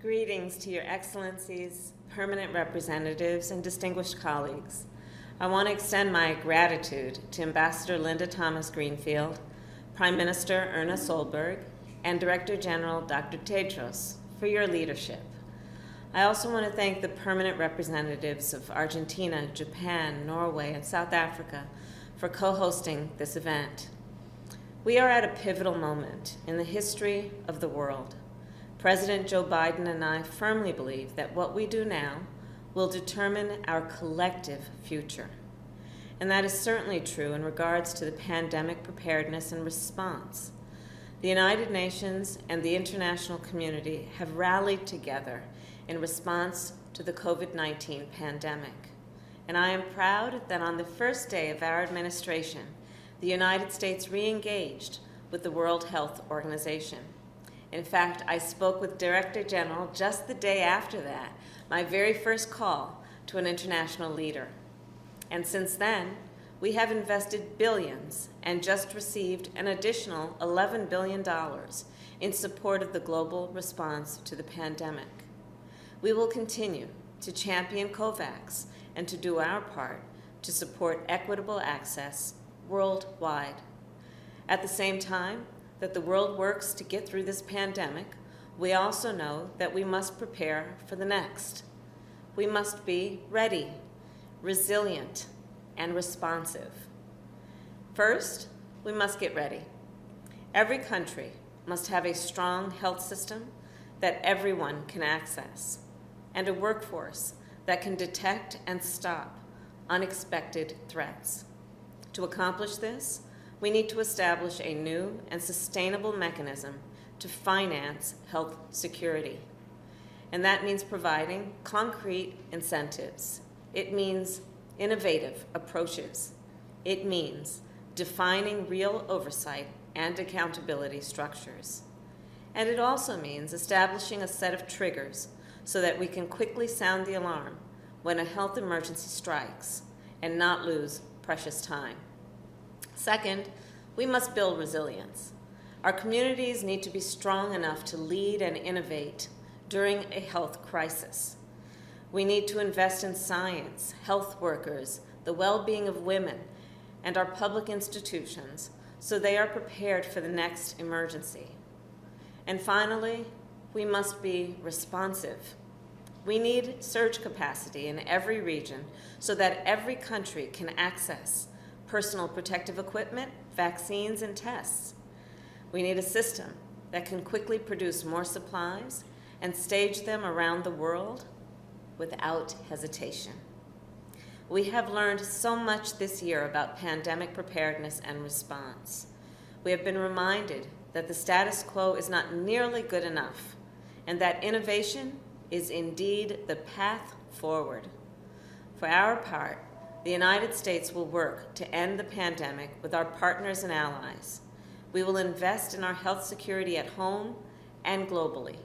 Greetings to your excellencies, permanent representatives, and distinguished colleagues. I want to extend my gratitude to Ambassador Linda Thomas-Greenfield, Prime Minister Erna Solberg, and Director General Dr. Tedros for your leadership. I also want to thank the permanent representatives of Argentina, Japan, Norway, and South Africa for co-hosting this event. We are at a pivotal moment in the history of the world. President Joe Biden and I firmly believe that what we do now will determine our collective future. And that is certainly true in regards to the pandemic preparedness and response. The United Nations and the international community have rallied together in response to the COVID-19 pandemic. And I am proud that on the first day of our administration, the United States re-engaged with the World Health Organization. In fact, I spoke with Director General just the day after that, my very first call to an international leader. And since then, we have invested billions and just received an additional $11 billion in support of the global response to the pandemic. We will continue to champion COVAX and to do our part to support equitable access worldwide. At the same time that the world works to get through this pandemic, we also know that we must prepare for the next. We must be ready, resilient, and responsive. First, we must get ready. Every country must have a strong health system that everyone can access, and a workforce that can detect and stop unexpected threats. To accomplish this, we need to establish a new and sustainable mechanism to finance health security. And that means providing concrete incentives. It means innovative approaches. It means defining real oversight and accountability structures. And it also means establishing a set of triggers so that we can quickly sound the alarm when a health emergency strikes and not lose precious time. Second, we must build resilience. Our communities need to be strong enough to lead and innovate during a health crisis. We need to invest in science, health workers, the well-being of women, and our public institutions so they are prepared for the next emergency. And finally, we must be responsive. We need surge capacity in every region so that every country can access personal protective equipment, vaccines, and tests. We need a system that can quickly produce more supplies and stage them around the world without hesitation. We have learned so much this year about pandemic preparedness and response. We have been reminded that the status quo is not nearly good enough, and that innovation is indeed the path forward. For our part, the United States will work to end the pandemic with our partners and allies. We will invest in our health security at home and globally.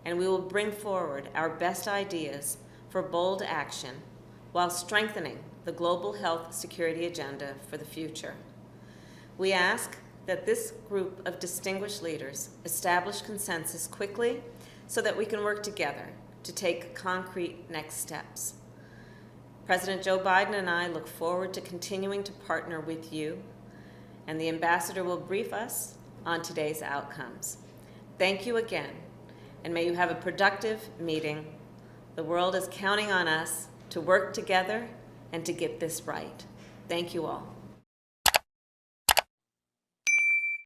And we will bring forward our best ideas for bold action while strengthening the global health security agenda for the future. We ask that this group of distinguished leaders establish consensus quickly so that we can work together to take concrete next steps. President Joe Biden and I look forward to continuing to partner with you, and the ambassador will brief us on today's outcomes. Thank you again, and may you have a productive meeting. The world is counting on us to work together and to get this right. Thank you all.